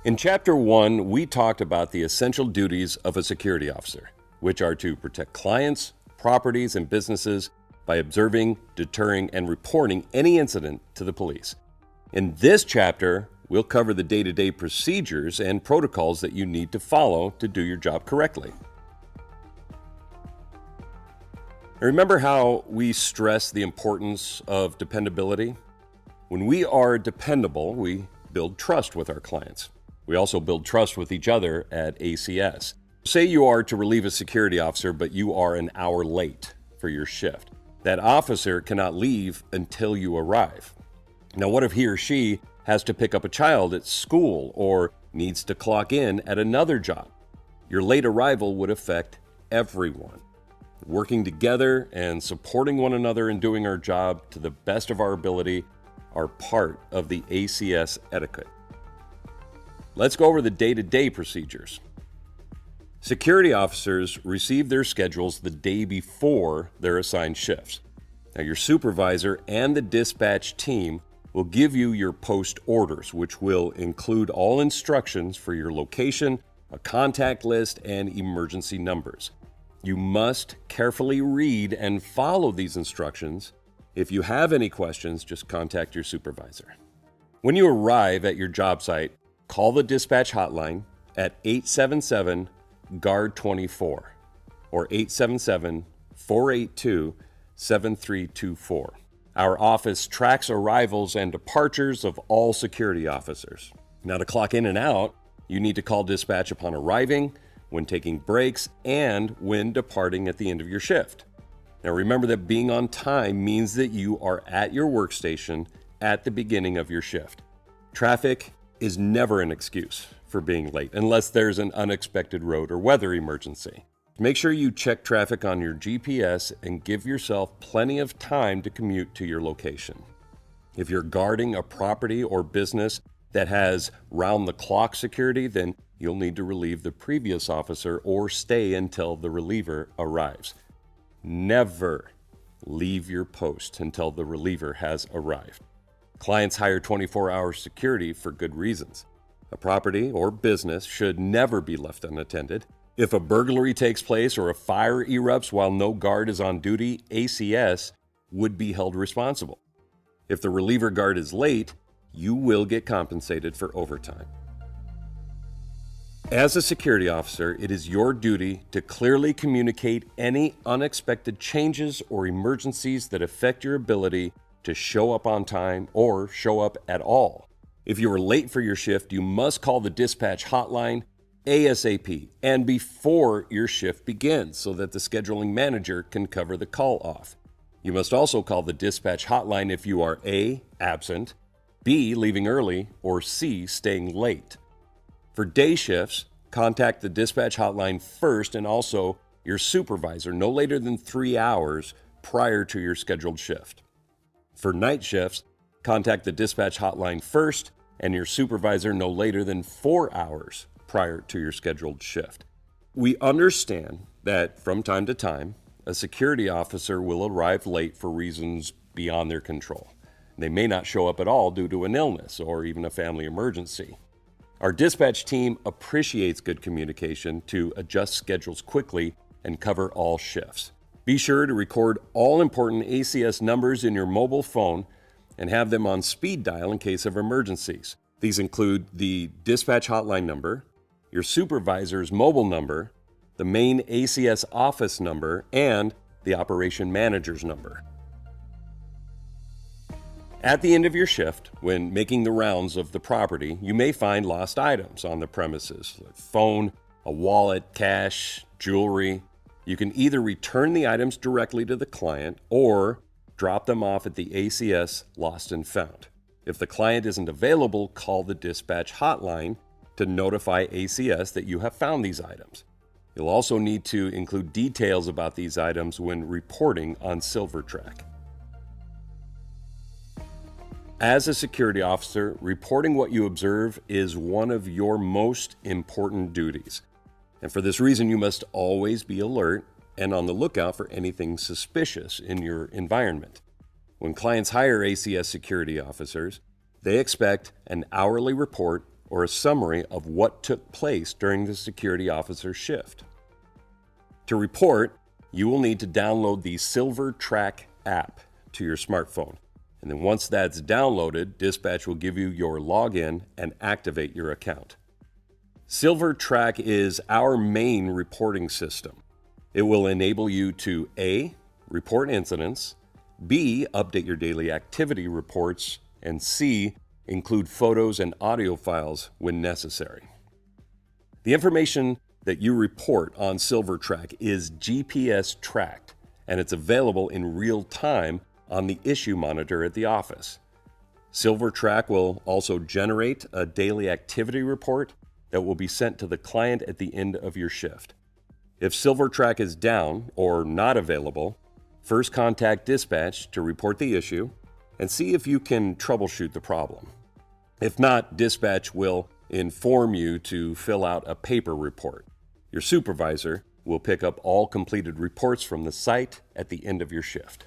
In Chapter 1, we talked about the essential duties of a security officer, which are to protect clients, properties, and businesses by observing, deterring, and reporting any incident to the police. In this chapter, we'll cover the day-to-day procedures and protocols that you need to follow to do your job correctly. Remember how we stress the importance of dependability? When we are dependable, we build trust with our clients. We also build trust with each other at ACS. Say you are to relieve a security officer, but you are an hour late for your shift. That officer cannot leave until you arrive. Now, what if he or she has to pick up a child at school or needs to clock in at another job? Your late arrival would affect everyone. Working together and supporting one another and doing our job to the best of our ability are part of the ACS etiquette. Let's go over the day-to-day procedures. Security officers receive their schedules the day before their assigned shifts. Now, your supervisor and the dispatch team will give you your post orders, which will include all instructions for your location, a contact list, and emergency numbers. You must carefully read and follow these instructions. If you have any questions, just contact your supervisor. When you arrive at your job site, call the dispatch hotline at 877-GUARD-24 or 877-482-7324. Our office tracks arrivals and departures of all security officers. Now, to clock in and out, you need to call dispatch upon arriving, when taking breaks, and when departing at the end of your shift. Now, remember that being on time means that you are at your workstation at the beginning of your shift. Traffic is never an excuse for being late unless there's an unexpected road or weather emergency. Make sure you check traffic on your GPS and give yourself plenty of time to commute to your location. If you're guarding a property or business that has round-the-clock security, then you'll need to relieve the previous officer or stay until the reliever arrives. Never leave your post until the reliever has arrived. Clients hire 24-hour security for good reasons. A property or business should never be left unattended. If a burglary takes place or a fire erupts while no guard is on duty, ACS would be held responsible. If the reliever guard is late, you will get compensated for overtime. As a security officer, it is your duty to clearly communicate any unexpected changes or emergencies that affect your ability to show up on time or show up at all. If you are late for your shift, you must call the dispatch hotline ASAP and before your shift begins so that the scheduling manager can cover the call off. You must also call the dispatch hotline if you are A, absent, B, leaving early, or C, staying late. For day shifts, contact the dispatch hotline first and also your supervisor no later than 3 hours prior to your scheduled shift. For night shifts, contact the dispatch hotline first and your supervisor no later than 4 hours prior to your scheduled shift. We understand that from time to time, a security officer will arrive late for reasons beyond their control. They may not show up at all due to an illness or even a family emergency. Our dispatch team appreciates good communication to adjust schedules quickly and cover all shifts. Be sure to record all important ACS numbers in your mobile phone and have them on speed dial in case of emergencies. These include the dispatch hotline number, your supervisor's mobile number, the main ACS office number, and the operation manager's number. At the end of your shift, when making the rounds of the property, you may find lost items on the premises, like phone, a wallet, cash, jewelry. You can either return the items directly to the client or drop them off at the ACS Lost and Found. If the client isn't available, call the dispatch hotline to notify ACS that you have found these items. You'll also need to include details about these items when reporting on SilverTrack. As a security officer, reporting what you observe is one of your most important duties. And for this reason, you must always be alert and on the lookout for anything suspicious in your environment. When clients hire ACS security officers, they expect an hourly report or a summary of what took place during the security officer's shift. To report, you will need to download the SilverTrak app to your smartphone. And then once that's downloaded, Dispatch will give you your login and activate your account. SilverTrak is our main reporting system. It will enable you to A, report incidents, B, update your daily activity reports, and C, include photos and audio files when necessary. The information that you report on SilverTrak is GPS tracked, and it's available in real time on the issue monitor at the office. SilverTrak will also generate a daily activity report that will be sent to the client at the end of your shift. If SilverTrak is down or not available, first contact Dispatch to report the issue and see if you can troubleshoot the problem. If not, Dispatch will inform you to fill out a paper report. Your supervisor will pick up all completed reports from the site at the end of your shift.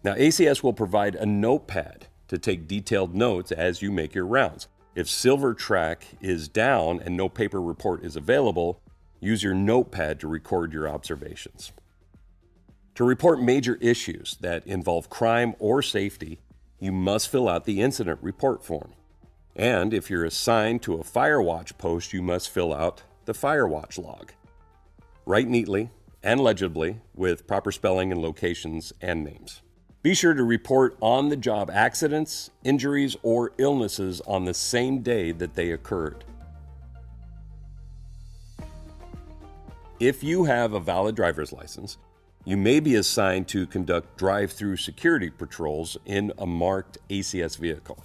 Now, ACS will provide a notepad to take detailed notes as you make your rounds. If SilverTrak is down and no paper report is available, use your notepad to record your observations. To report major issues that involve crime or safety, you must fill out the incident report form. And if you're assigned to a Firewatch post, you must fill out the Firewatch log. Write neatly and legibly with proper spelling and locations and names. Be sure to report on-the-job accidents, injuries, or illnesses on the same day that they occurred. If you have a valid driver's license, you may be assigned to conduct drive-through security patrols in a marked ACS vehicle.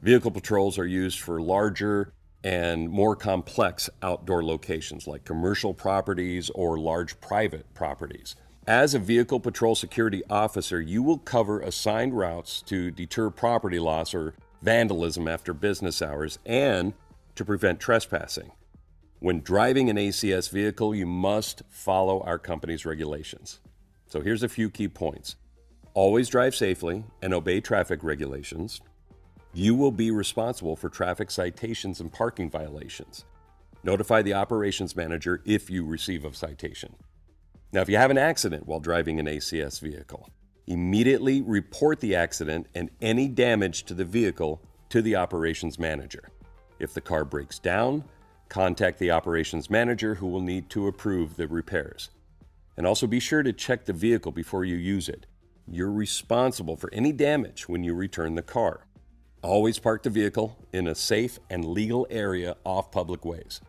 Vehicle patrols are used for larger and more complex outdoor locations like commercial properties or large private properties. As a vehicle patrol security officer, you will cover assigned routes to deter property loss or vandalism after business hours and to prevent trespassing. When driving an ACS vehicle, you must follow our company's regulations. So here's a few key points. Always drive safely and obey traffic regulations. You will be responsible for traffic citations and parking violations. Notify the operations manager if you receive a citation. Now, if you have an accident while driving an ACS vehicle, immediately report the accident and any damage to the vehicle to the operations manager. If the car breaks down, contact the operations manager who will need to approve the repairs. And also be sure to check the vehicle before you use it. You're responsible for any damage when you return the car. Always park the vehicle in a safe and legal area off public ways.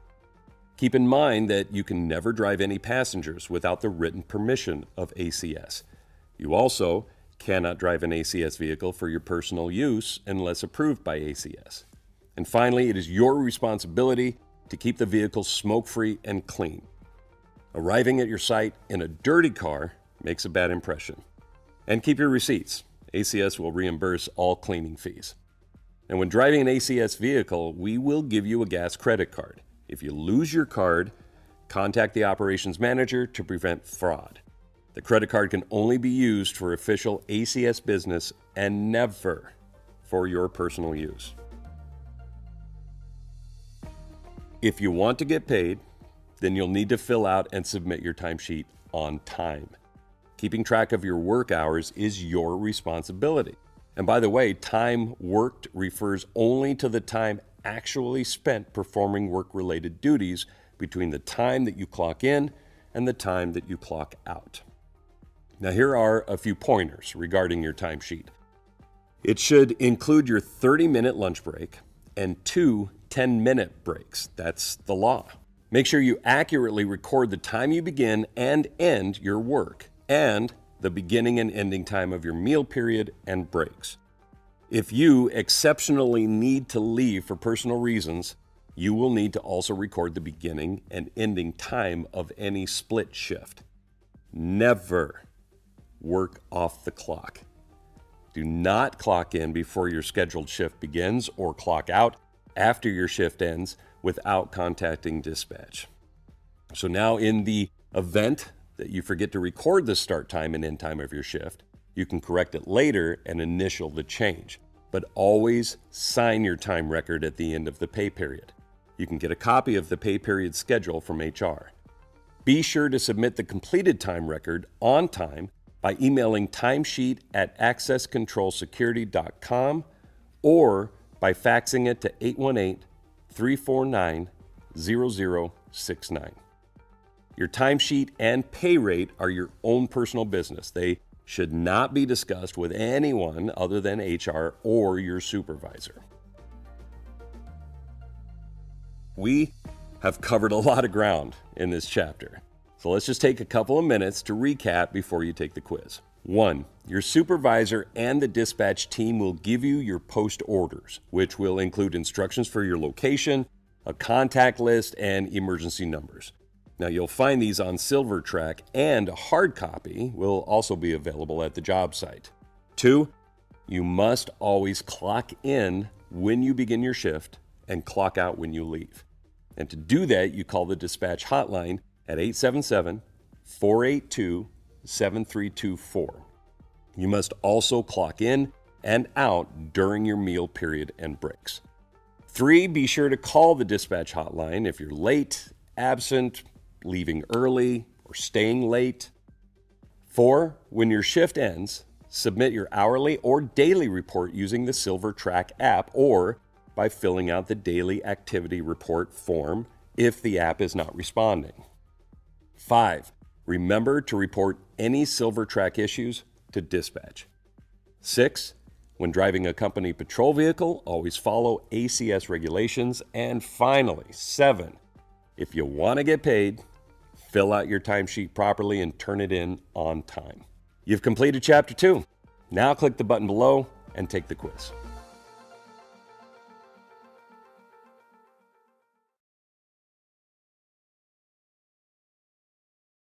Keep in mind that you can never drive any passengers without the written permission of ACS. You also cannot drive an ACS vehicle for your personal use unless approved by ACS. And finally, it is your responsibility to keep the vehicle smoke-free and clean. Arriving at your site in a dirty car makes a bad impression. And keep your receipts. ACS will reimburse all cleaning fees. And when driving an ACS vehicle, we will give you a gas credit card. If you lose your card, contact the operations manager to prevent fraud. The credit card can only be used for official ACS business and never for your personal use. If you want to get paid, then you'll need to fill out and submit your timesheet on time. Keeping track of your work hours is your responsibility. And by the way, time worked refers only to the time actually spent performing work-related duties between the time that you clock in and the time that you clock out. Now, here are a few pointers regarding your timesheet. It should include your 30-minute lunch break and 2 10-minute breaks. That's the law. Make sure you accurately record the time you begin and end your work and the beginning and ending time of your meal period and breaks. If you exceptionally need to leave for personal reasons, you will need to also record the beginning and ending time of any split shift. Never work off the clock. Do not clock in before your scheduled shift begins or clock out after your shift ends without contacting dispatch. So now, in the event that you forget to record the start time and end time of your shift, you can correct it later and initial the change. but always sign your time record at the end of the pay period. You can get a copy of the pay period schedule from HR. Be sure to submit the completed time record on time by emailing timesheet@accesscontrolsecurity.com or by faxing it to 818-349-0069. Your timesheet and pay rate are your own personal business. They should not be discussed with anyone other than HR or your supervisor. We have covered a lot of ground in this chapter. So let's just take a couple of minutes to recap before you take the quiz. 1. Your supervisor and the dispatch team will give you your post orders, which will include instructions for your location, a contact list, and emergency numbers. Now you'll find these on SilverTrack, and a hard copy will also be available at the job site. 2. You must always clock in when you begin your shift and clock out when you leave. And to do that, you call the dispatch hotline at 877-482-7324. You must also clock in and out during your meal period and breaks. 3, be sure to call the dispatch hotline if you're late, absent, leaving early, or staying late. 4, when your shift ends, submit your hourly or daily report using the SilverTrack app or by filling out the daily activity report form if the app is not responding. 5, remember to report any SilverTrack issues to dispatch. 6, when driving a company patrol vehicle, always follow ACS regulations. And finally, 7, if you want to get paid, fill out your timesheet properly and turn it in on time. You've completed Chapter 2. Now click the button below and take the quiz.